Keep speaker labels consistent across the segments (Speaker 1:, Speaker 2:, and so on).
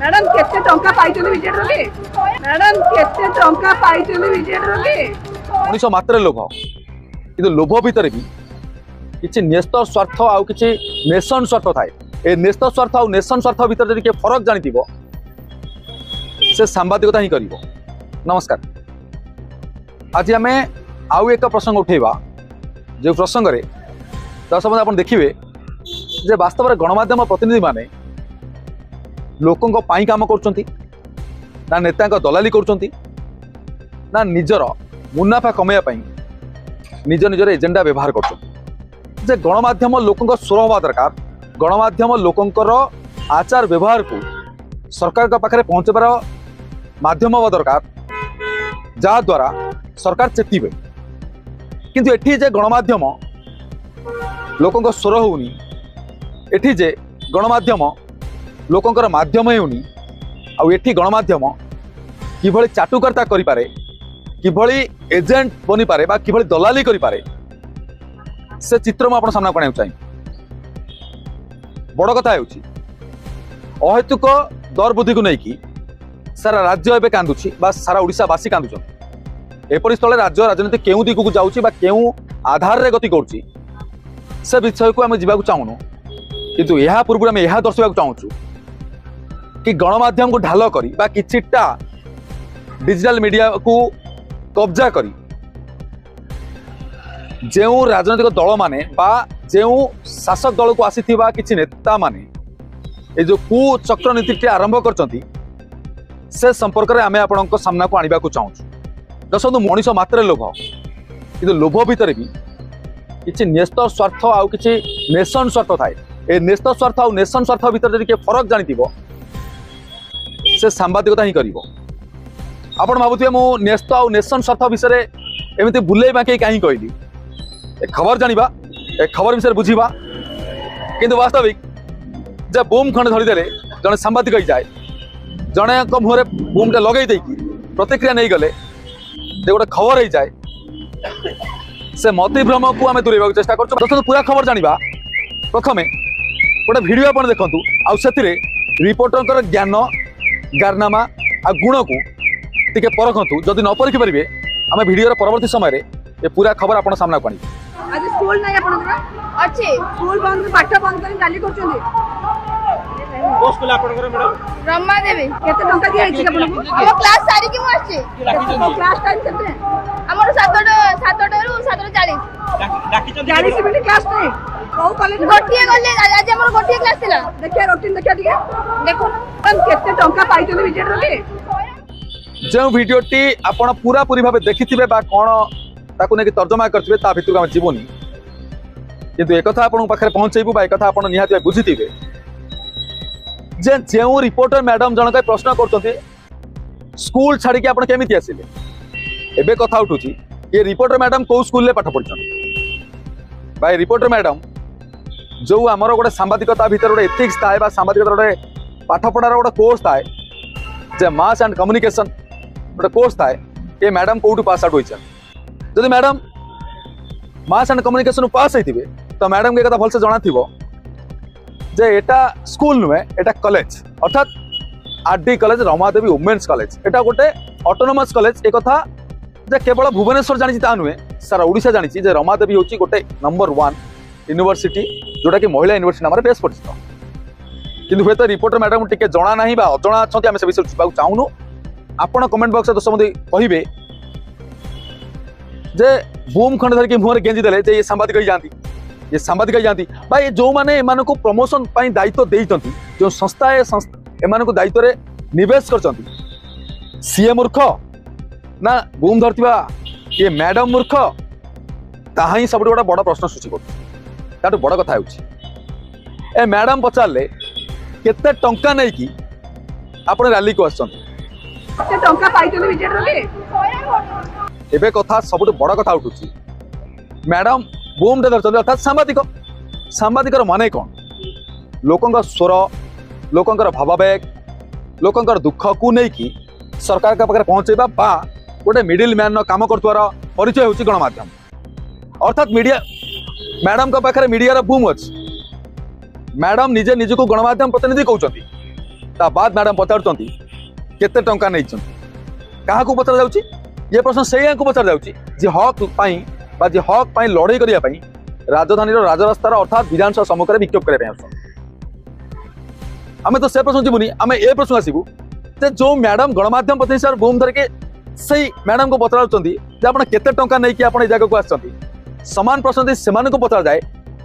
Speaker 1: Madam केते टंका पाइछन विजेट रे मैडम केते टंका पाइछन विजेट रे
Speaker 2: मनीष मात्र लोभ कि लोभ भितर भी किसी न्यस्त स्वार्थ आउ किसी नेशन स्वार्थ थाए ए न्यस्त स्वार्थ आउ नेशन स्वार्थ भितर जब फरक जानी से सांबादिकता ही करिवो। नमस्कार, आज आम आउ एक प्रसंग उठेबा जो प्रसंग रे दर्शक आप देखिए जे वास्तव में गणमाध्यम प्रतिनिधि माने लोकों पाई काम करछंती ना नेता दलाली करछंती ना निजर मुनाफा कमाया पाई निज निजर एजेंडा व्यवहार करछंती। जे गणमाध्यम लोकों स्वर हवा दरकार, गणमाध्यम लोकों आचार व्यवहार को सरकार का पाखरे पहुंचबार माध्यम हवा दरकार जहा द्वारा सरकार चेतिबे। किंतु एठी जे गणमाध्यम लोकों स्वर होउनी, एठी जे गणमाध्यम लोकों माध्यम होउनी, आ एठी गणमाध्यम किभଳି चाटुकर्ता करि पारे, किभଳି एजेंट बनी पारे बा किभଳି दलाली करि पारे से चित्र मैं आपन सामना को चाहिए। बड़ कथा हेउची अहेतुक दर बुद्धि को लेकिन सारा राज्य एवं कांदुची बा सारा ओडिशावासी कांदुचन। एपरि स्थले राज्य राजनीति केउ दिगु जाउची बा केउ आधार रे गति करूची से विषय को आम जावाक चाहूनु। किंतु यह पूर्व आम यह दर्शाक चाहूँ कि गणमाध्यम को ढाल करी बा किछिटा डिजिटल मीडिया को कब्जा करी जो राजनीतिक दल माने बा जो शासक दल को आसीथिबा किछि नेता माने ए जो कुचक्र नीति आरंभ करचंती से संपर्क में आम आपण सामना को आनिबा को चाहूँ। दर्शक मनीष मात्र लोभ कि लोभ भितर भी किछि न्यस्त स्वार्थ आउ किछि नेशन स्वार्थ थाए ए न्यस्त स्वार्थ आउ नेशन स्वार्थ भितर जब फरक जानी से सांबादिकता ही करिवो। आपण भाबुथिबे मु न्यस्त आउ नेशन स्वार्थ विषय एमती बुले बाके कहीं कहली ए खबर जानिबा ए खबर विषय बुझीबा किंतु वास्तविक जब बूम खंड धरीदेले जड़े सांबादिक ही जाए जड़े मुहर बूमटा लगे प्रतिक्रिया नहीं गले गोटे खबर हो जाए से मतिभ्रम को आम दूर चेष्टा कर पूरा खबर जानिबा प्रथम गोटे भिडियो आप देखु आउ रिपोर्टर ज्ञान गारनामा आ गुण को टिके परखतु। जदि न परखि पारे आम भिडियो परवर्ती समय ये पूरा खबर आप सामना को आनी।
Speaker 1: आज स्कूल नहीं अच्छे स्कूल बंद पाठ बंद कर गाली करछंदी
Speaker 3: को स्कूल आपनकर मैडम
Speaker 1: ब्रह्मा देवी केते टंका दिया अछि आपन को हम क्लास सारी कि मु आछि क्लास टाइम केते हमर 7:00 रु 7:40
Speaker 3: डाकी चंदी
Speaker 1: 40 मिनिट क्लास नहीं को कॉलेज गोटिए गले आज हमर गोटिए क्लास थिला देखिए रूटीन देखिए ठीक है देखो हम केते टंका पाइछन विजेट रे
Speaker 2: जो भिडियोटी आपण पूरा पूरी भाबे देखिथिबे बा कोन ताकू ने तर्जमा करथिबे ता भितर हम जीवनी किंतु एक कथा आपण पाखरे पहुंचैबु बा एक कथा आपण निहाती बुझिथिबे जे जो रिपोर्टर मैडम जनक प्रश्न करते स्कूल छाड़ी के आपण केमिति आसिले एबे कथा उठुची ये रिपोर्टर मैडम को स्कूल ले पाठ पढ़छन भाई रिपोर्टर मैडम जो आमर गोटे सांबादिकता भितर गोटे एथिक्स थाए बा सांबादिकता गोटे पाठ पढ़ार गोटे कोर्स थाए जे मास एंड कम्युनिकेशन गोटे कोर्स थाए ये मैडम कोठू पास आउट होइछन। जदि मैडम मास एंड कम्युनिकेशन पास होइथिबे तो मैडम के कथा भलसे जणा थिबो जे एटा स्कूल नुहे एटा कॉलेज अर्थात RD college Ramadevi women's college एटा गोटे ऑटोनोमस कॉलेज एक कथा जे केवल भुवनेश्वर जानी ता नुहे सारा ओडिशा जानी जे रमादेवी होची गोटे नंबर 1 यूनिवर्सिटी जोटा कि महिला यूनिवर्सिटी नाम बेस परिचित। किंतु हे तो रिपोर्टर मैडम टिके जणा नाही बा अजणा अछंती आमे से विषय छिपाउ चाहूनु। आपण कमेंट बॉक्स दर्शक मते कहिबे जे बूम खंड धर के मुहर गेंजी देले जे ये सांबादिक ही जानती ये सांबादिक जानती भाई जो माने एमान को प्रमोशन पाई दायित्व देइतंती जो संस्था एमान को दायित्व रे निवेश करचंती सीए मूर्ख ना बूम धरतिबा ये मैडम मूर्ख ताहा ही सब बड़ प्रश्न सृष्टि कर बड़ कथा होउची ए मैडम पचारले केते टंका नै कि आपण रैली को आछन
Speaker 1: केते टंका पाइछन विजेट रे
Speaker 2: एबे कथा सब बड़ कथा उठुची मैडम बूम धरते अर्थात सांबादिक सांबादिक माने कौन लोकों स्वर लोकों भावावेग लोकों दुख को लेकिन सरकार का पाखे पहुंचेबा बा गोटे मिडिल मैन काम कर परिचय होची गणमाध्यम अर्थात मीडिया मैडम का पाखे मीडिया बूम अच्छी मैडम निजे निज को गणमाध्यम प्रतिनिधि कहते ता बाद मैडम पचारुचंती केते टंका नै क्या पचरा जाउची ये प्रश्न से पचरा जाउची जे हक पाई बा जे हक पाई लड़ाई करिया पाई राजधानी राजरास्तार अर्थात विधानसभा सम्मुखें विक्षोभ करने आम तो से प्रश्न जीवनी आम ए प्रश्न आसबू जो मैडम गणमाध्यम प्रतिनिधि हिसाब बूम धरिके से मैडम को पचारुंट आप केते टंका नहीं कि जगह को आसछंती समान प्रश्न से पचरा जाए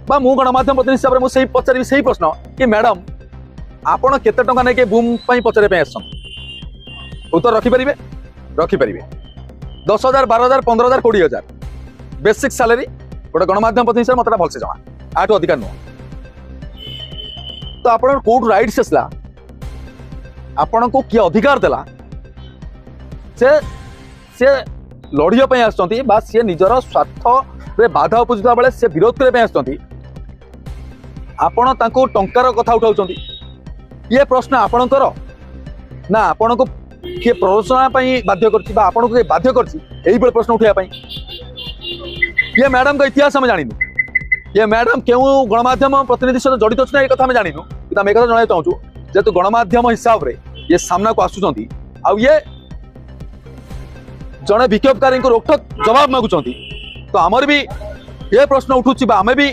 Speaker 2: बा मु गणमाध्यम प्रतिनिधि हिसाब से मुझे पचारि से प्रश्न कि मैडम आपण केते टंका नहीं बूम पचारे आस उत्तर रखिपारे रखिपारे 10,000 12,000 15,000 20,000 बेसिक सैलरी गोटे गणमाध्यम प्रतिनिधि हिसाब मतलब भलसे जमा आठ अधिकार नुह तो आप कौट राइट्स आसला आपण को किए अधिकार देला से लड़िया आसुँच बा सी निजर स्वार्थ रे बाधा उपजुता बेले से विरोध करने आसुँच आपण तांको टंकार कथा उठाउछंती ये प्रश्न आपणकर ना आपण को किए प्ररोचना बाध्य करछि बा आपण को बाध्य करछि एही बेले प्रश्न उठाया ये मैडम का इतिहास आम जानिनु ये मैडम क्यों गणमाध्यम प्रतिनिधि सहित जड़ित अच्छे कथा आम जानिनु कि आम एक जन चाहूँ जेहेतु गणमाध्यम हिसाब से ये सामना को आसुँच आ ये जड़े विक्षोभकारी को रोकठोक जवाब मागुंट तो आमर भी ये प्रश्न उठुची आम भी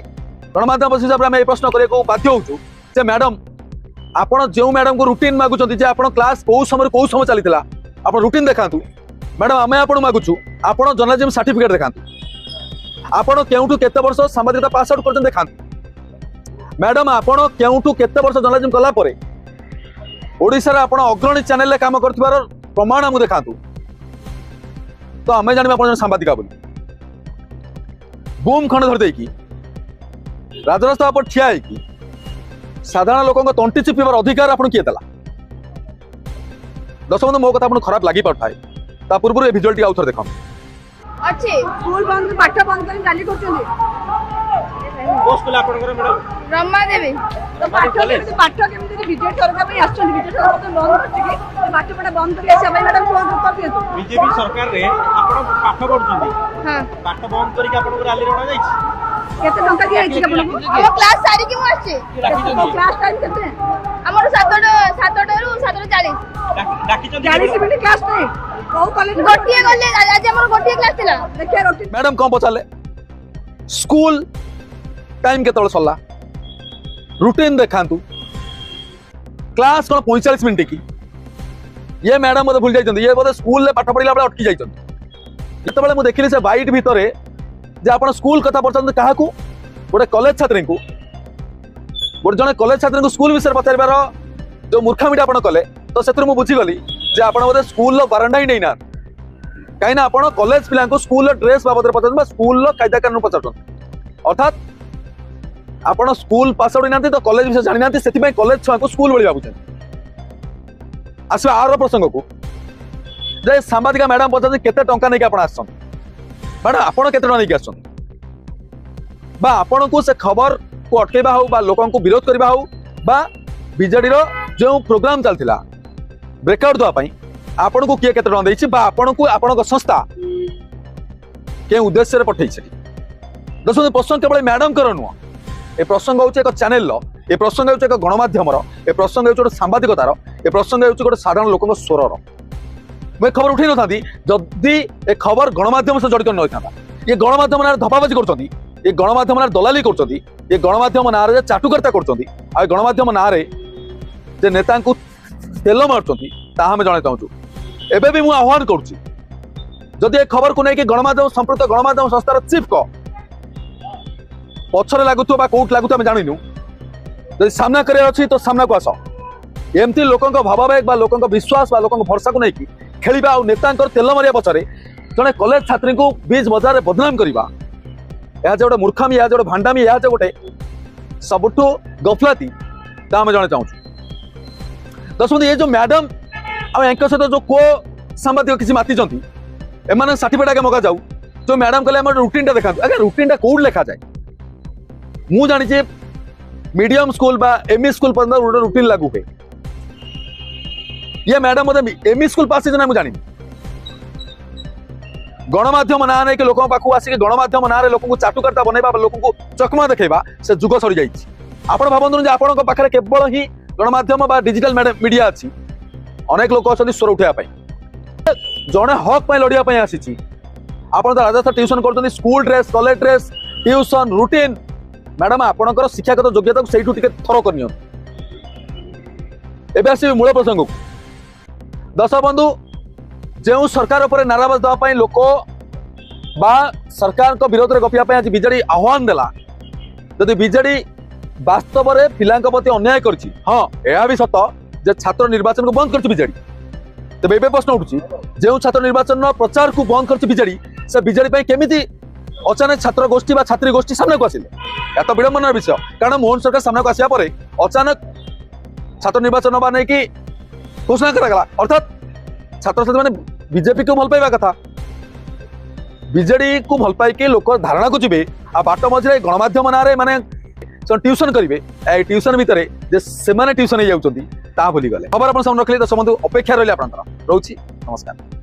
Speaker 2: गणमाध्यम हिसाब से आम ये प्रश्न करने बाध्य होचु जे मैडम आपण जो मैडम को रुटीन मागुंट आप क्लास कौ समय चली आप रुटीन देखा मैडम आम आप मागुचु आप जर्नालिज्म सर्टिफिकेट देखा आपण केउठु केते वर्ष सांबादिकता पास आउट करछन देखांतु मैडम आपण केउठु केते वर्ष जर्नलिज्म कला परे ओडिसा रे आपण अग्रणी चैनल रे काम करथिबार प्रमाण हमु देखांतु तो आमे जानिबा आपण सांबादिका बोली बूम खंड धर देकी राजरास्ता पर ठिया हेकी साधारण लोकन तंटी चिपिबार अधिकार आपण किए देला दस बंधु मो कथा आपण खराब लागि पड़थाय ता पूर्व ए विजुअल टी आउथर देखम
Speaker 1: अच्छे स्कूल बंद पाठ बंद कर गाली करछंती
Speaker 3: को स्कूल आपनकर मैडम
Speaker 1: ब्रह्मा देवी तो पाठ केमति विजिट करबा पई आछन विजिट करबा तो बंद करछि कि पाठ पढ़ा बंद कर आसे भाई मैडम को कर दियतु
Speaker 3: बीजेपी सरकार रे आपण पाठ पढुछंती
Speaker 1: हां
Speaker 3: पाठ बंद करी आपनकर रैली रोडा जाईछ
Speaker 1: केते टंका दिया छि आपन हम क्लास सारी कि मु आछी क्लास टाइम केते हमर 7:30 रु 7:40
Speaker 3: डाकी चंदी
Speaker 1: 40 मिनिट क्लास नहीं को कॉलेज गोटिए गले आज हमर गोटिए क्लास थिला देखिए रोटी
Speaker 2: मैडम कौन पचारे स्कूल टाइम केतल सरला रुटीन देखांतु क्लास कौन 45 मिनट की ये मैडम मत भूल जाइछन ये बोले स्कूल रे पाठ पढ़िला बेले अटकी जाइछन जतबेले मु देखिली से वाइट भितरे जे आपण स्कूल कथा पछन काहा को गोटे कॉलेज छात्री को गोटे जने कॉलेज छात्री को स्कूल विषय पचारिबार जो मूर्खामिटा आपण कले तो सेतिर मु बुझी गली जे आपण बोले स्कूल रो बारंडा ही नै ना कहीं ना आपण कॉलेज पिला को स्कूल ड्रेस बाबद पचार स्कूल कायदा कानून पचार अर्थात आपण स्कूल पास आउट ना तो कॉलेज विषय जानी ना से कॉलेज छुआ को स्कूल भाई भावुं आस आर प्रसंग को जे सांबादिका मैडम पचार केते टंका नहीं आपण आसन मैडम आपण केते टंका नहीं आसन बा आपण को से खबर को अटकेबा हो बा लोकन को विरोध करबा हो बा बीजेडी रो जो प्रोग्राम चलथिला ब्रेकआउट दवा पई आपण को किए केते टंका देछि बा आपण को आपण संस्था के उद्देश्य रे पठै छै दसो प्रसंग केवल मैडम कर नुह ए प्रसंग होचे एक चैनल रो ए प्रसंग होचे एक गणमाध्यम रो ए प्रसंग होचे सांबादिकतार ए प्रसंग होचे गोटे साधारण लोक स्वर रो मैं खबर उठे न जदि ए खबर गणमाध्यम से जड़ित न था ये गणमाध्यम ना धपाबाजी कर ये गणमाध्यम ना दलाली कर ये गणमाध्यम ना चाटुकर्ता कर गणमाध्यम ना जे नेता को तेल मारुंट ताहा जन चाहूँ एबे भी मुझे आह्वान करुच्ची जदि ए खबर को लेकिन गणमाध्यम संप्रत गणमाध्यम संस्थार चीफ को पछरे लगुवा कौट लगुवा जानिनु जब सामना कर अच्छी तो सामना को आस एमती लोकों भावावेग लोक विश्वास लोक भरसा को लेकिन खेलिबा और नेता तेल मारिया पछरे जड़े कॉलेज छात्री को बीच बजार में बदनाम करवा यह गोटे मूर्खामी यह गोटे भांडामी यह गोटे सबुठु गफलाती आम जन चाहूँ दस ये जो मैडम सहित जो को सांबादिक किसी माति एम सर्टिफिकेट आगे मगा जाऊ जो मैडम कहले रुटीन देखा आगे रुटीन कौट लिखा जाए मु जानी मीडियम स्कूल बा एमई स्कूल पर्यटन गोटे रुटीन लागू हुए ये मैडम मतलब एमई स्कूल पास ना मुझे जानी गणमाध्यम ना नहीं लोक पाक आसिक गणमाध्यम ना लोक चाटुकर्ता बनवा लोक चकमा देखा से जुग सरी जाइए आप भावतु आप पाखे केवल ही गणमाध्यम बा डिजिटल मीडिया अच्छी अनेक लोक अच्छा स्वर उठाया जड़े हक लड़ाई आसी आप राजस्थ ट्यूशन कर school dress college dress tuition routine madam आपणकर शिक्षागत योग्यता को सही थर कर आसबि मूल प्रसंग को दर्शक बंधु जो सरकार उपर नाराबाज देवाई लोक बा सरकार को विरोध में गपिया आज बीजेडी आह्वान देला जदि बीजेडी वास्तव में पिला प्रति अन्याय कर हाँ यह भी सत जे छात्र निर्वाचन को बंद कर बीजेडी तेज ए प्रश्न उठुची जो छात्र निर्वाचन प्रचार को बंद कर बीजेडी से बीजेडी केमिति अचानक छात्र गोष्ठी बा छात्री गोष्ठी सामने को आसिले या तो विडंबनार विषय कारण मोहन सरकार सामने को आसिया परे अचानक छात्र निर्वाचन बा नहीं कि घोषणा करागला अर्थात छात्र छात्री मैंने बीजेपी को भल पाइबा कथा बीजेडी को भल पाइक लोक धारणा को जी आ बाट मझे गणमाध्यम ना माने ट्यूशन करेंगे ट्यूशन भितर से ट्यूशन हो जाती भूली गले खबर आप रखिए दर्शक बंधु अपेक्षा रही रोची नमस्कार।